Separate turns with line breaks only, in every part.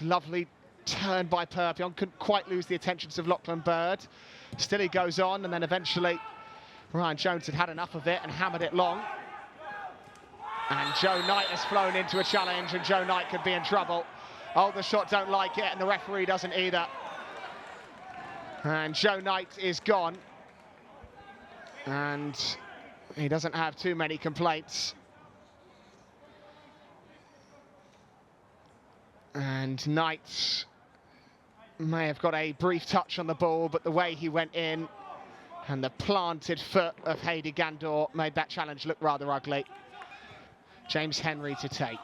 Lovely turn by Perpion, couldn't quite lose the attentions of Lachlan Bird. Still he goes on, and then eventually Ryan Jones had enough of it and hammered it long. And Joe Knight has flown into a challenge, and Joe Knight could be in trouble. Aldershot don't like it, and the referee doesn't either. And Joe Knight is gone. And he doesn't have too many complaints. And Knight may have got a brief touch on the ball, but the way he went in and the planted foot of Heidi Gandor made that challenge look rather ugly. James Henry to take.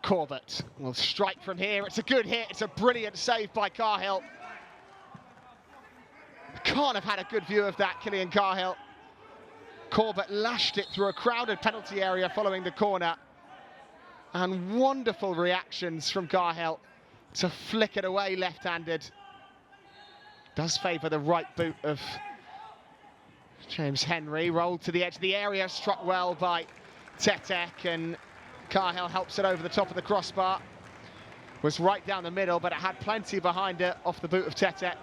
Corbett will strike from here. It's a good hit. It's a brilliant save by Cahill. Can't have had a good view of that, Killian Cahill. Corbett lashed it through a crowded penalty area following the corner. And wonderful reactions from Cahill to flick it away left-handed. Does favour the right boot of James Henry. Rolled to the edge of the area, struck well by Tetek, and Cahill helps it over the top of the crossbar. Was right down the middle, but it had plenty behind it off the boot of Tetek.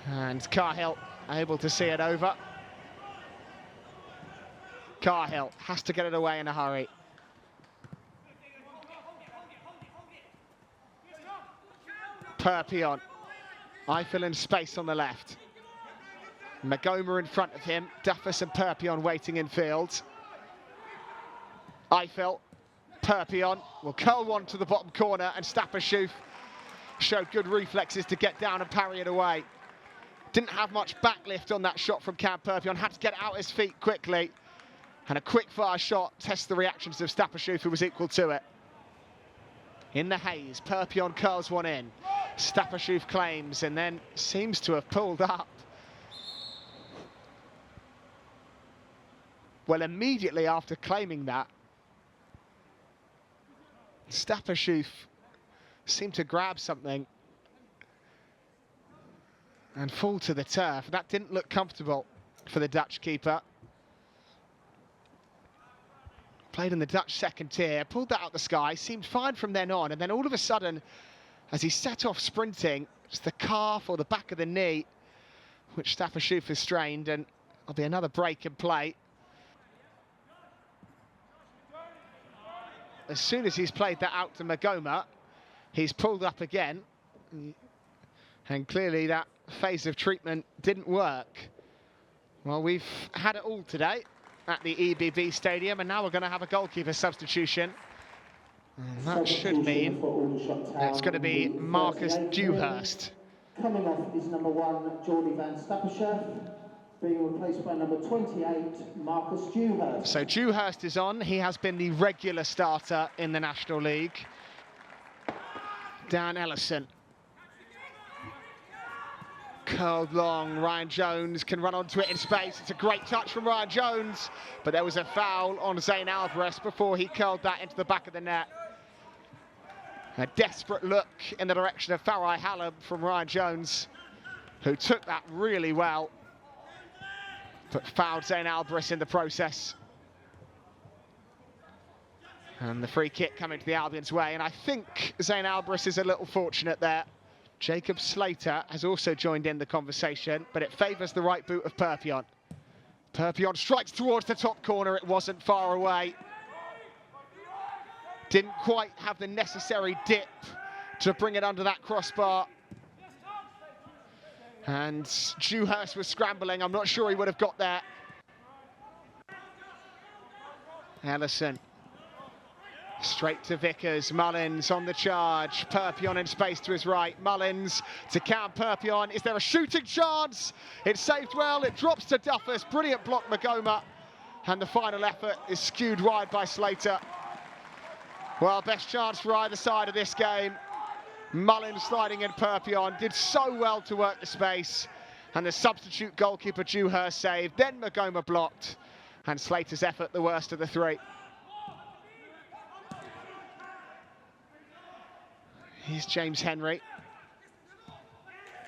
And Cahill able to see it over. Cahill has to get it away in a hurry. Perpion. I fill in space on the left. Magoma in front of him. Duffus and Perpion waiting in field. Eiffel, Perpion will curl one to the bottom corner, and Stapashoof showed good reflexes to get down and parry it away. Didn't have much backlift on that shot from Cam Perpion, had to get out his feet quickly. And a quick fire shot tests the reactions of Stapashoof, who was equal to it. In the haze, Perpion curls one in. Stapashoof claims and then seems to have pulled up. Well, immediately after claiming that, Stapashoof seemed to grab something and fall to the turf. That didn't look comfortable for the Dutch keeper. Played in the Dutch second tier, pulled that out the sky, seemed fine from then on, and then all of a sudden, as he set off sprinting, it's the calf or the back of the knee, which Stapashoof has strained, and there'll be another break in play. As soon as he's played that out to Magoma, he's pulled up again. And clearly that phase of treatment didn't work. Well, we've had it all today at the EBB Stadium, and now we're going to have a goalkeeper substitution. And that should mean it's going to be Marcus Dewhurst.
Coming off is number 1, Jordy van Stapashoof, being replaced by number 28, Marcus Dewhurst.
So Dewhurst is on. He has been the regular starter in the National League. Dan Ellison. Curled long, Ryan Jones can run onto it in space. It's a great touch from Ryan Jones, but there was a foul on Zayn Alvarez before he curled that into the back of the net. A desperate look in the direction of Farai Hallam from Ryan Jones, who took that really well, but fouled Zayn Alvarez in the process. And the free kick coming to the Albion's way, and I think Zayn Alvarez is a little fortunate there. Jacob Slater has also joined in the conversation, but it favours the right boot of Perpion. Perpion strikes towards the top corner. It wasn't far away. Didn't quite have the necessary dip to bring it under that crossbar. And Dewhurst was scrambling. I'm not sure he would have got there. Ellison. Straight to Vickers, Mullins on the charge, Perpion in space to his right, Mullins to Cam Perpion. Is there a shooting chance? It's saved well, it drops to Duffus, brilliant block Magoma, and the final effort is skewed wide by Slater. Well, best chance for either side of this game. Mullins sliding in Perpion, did so well to work the space, and the substitute goalkeeper Dewhurst saved, then Magoma blocked, and Slater's effort the worst of the three. Here's James Henry.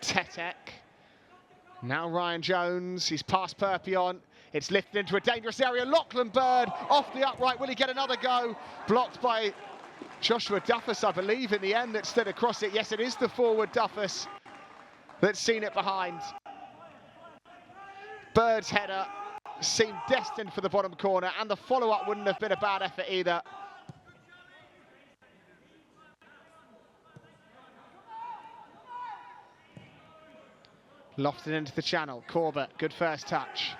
Tetek. Now Ryan Jones. He's past Perpion. It's lifted into a dangerous area. Lachlan Bird off the upright. Will he get another go? Blocked by Joshua Duffus, I believe, in the end that stood across it. Yes, it is the forward Duffus that's seen it behind. Bird's header seemed destined for the bottom corner, and the follow-up wouldn't have been a bad effort either. Lofted into the channel. Corbett, good first touch.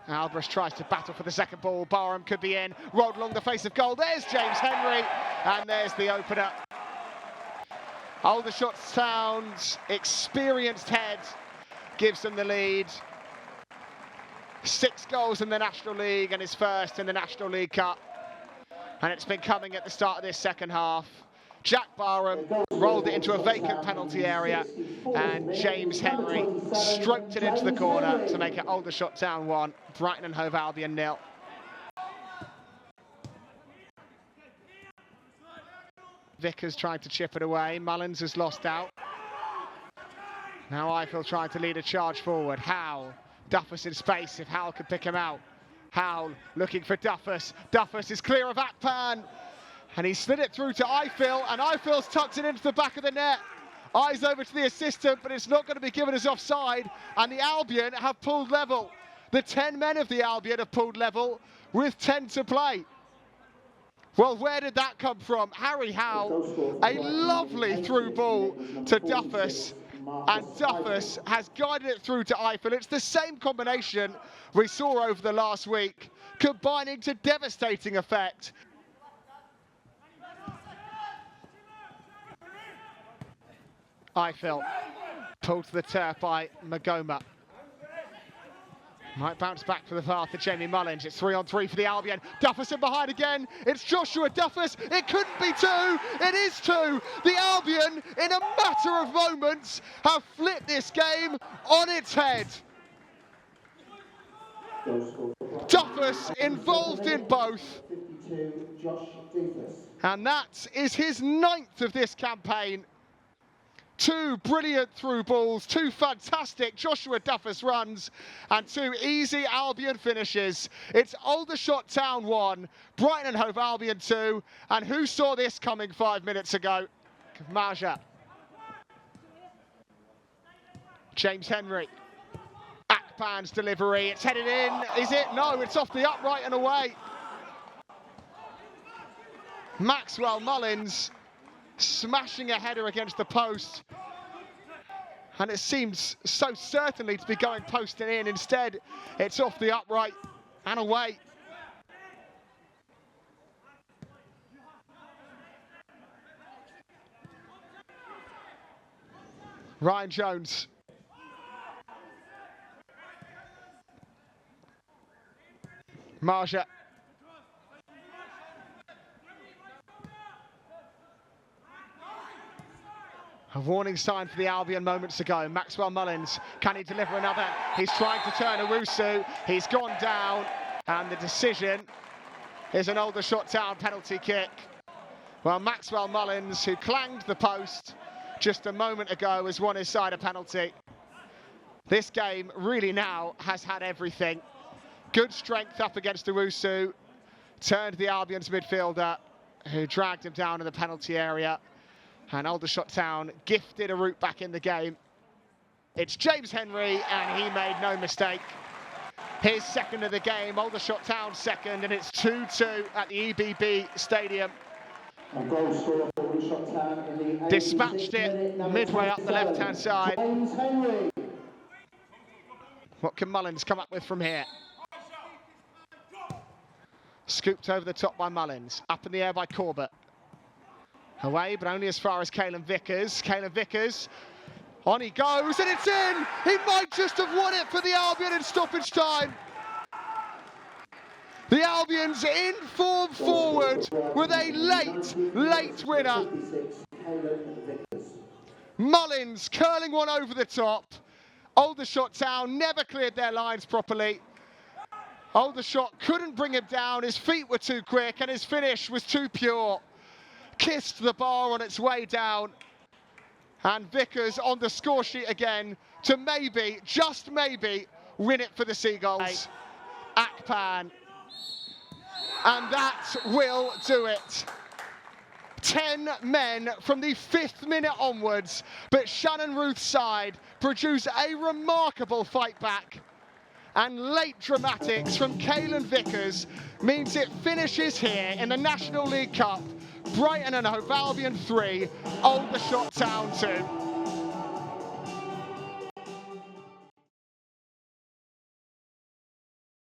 Albrecht tries to battle for the second ball. Barham could be in. Rolled along the face of goal. There's James Henry, and there's the opener. Aldershot Town's experienced head gives them the lead. 6 goals in the National League and his first in the National League Cup. And it's been coming at the start of this second half. Jack Barham rolled it into a vacant penalty area, and James Henry stroked it into the corner to make it Aldershot Town 1, Brighton and Hove Albion 0. Vickers tried to chip it away. Mullins has lost out. Now Eiffel trying to lead a charge forward. Howe, Duffus in space if Howe could pick him out. Howe looking for Duffus. Duffus is clear of Akpan. And he slid it through to Eiffel, and Eiffel's tucked it into the back of the net. Eyes over to the assistant, but it's not going to be given as offside. And the Albion have pulled level. The 10 men of the Albion have pulled level with 10 to play. Well, where did that come from? Harry Howe, a lovely through ball to Duffus. And Duffus has guided it through to Eiffel. It's the same combination we saw over the last week, combining to devastating effect. Eiffel pulled to the turf by Magoma. Might bounce back for the path to Jamie Mullins. It's 3-on-3 for the Albion. Duffus in behind again. It's Joshua Duffus. It couldn't be 2. It is 2. The Albion, in a matter of moments, have flipped this game on its head. Duffus involved in both. And that is his 9th of this campaign. 2 brilliant through balls, 2 fantastic Joshua Duffus runs, and 2 easy Albion finishes. It's Aldershot Town 1, Brighton and Hove Albion 2, and who saw this coming 5 minutes ago? Marja. James Henry. Akpan's delivery, it's headed in. Is it? No, it's off the upright and away. Maxwell Mullins smashing a header against the post, and it seems so certainly to be going post and in. Instead, it's off the upright and away. Ryan Jones. Marja. A warning sign for the Albion moments ago. Maxwell Mullins, can he deliver another? He's trying to turn Owusu. He's gone down, and the decision is an Aldershot Town penalty kick. Well, Maxwell Mullins, who clanged the post just a moment ago, has won his side a penalty. This game really now has had everything. Good strength up against Owusu, turned the Albion's midfielder, who dragged him down in the penalty area. And Aldershot Town gifted a route back in the game. It's James Henry, and he made no mistake. His second of the game, Aldershot Town second, and it's 2-2 at the EBB Stadium. Dispatched it midway up the left-hand side. What can Mullins come up with from here? Scooped over the top by Mullins. Up in the air by Corbett. Away, but only as far as Caelan Vickers. Caelan Vickers, on he goes, and it's in! He might just have won it for the Albion in stoppage time. The Albion's in form forward with a late winner. Mullins curling one over the top. Aldershot Town never cleared their lines properly. Aldershot couldn't bring him down. His feet were too quick, and his finish was too pure. Kissed the bar on its way down, and Vickers on the score sheet again to maybe, just maybe, win it for the Seagulls. Akpan, and that will do it. 10 men from the 5th minute onwards, but Shannon Ruth's side produce a remarkable fight back. And late dramatics from Caelan Vickers means it finishes here in the National League Cup. Brighton and Hove Albion 3, Aldershot Town 2.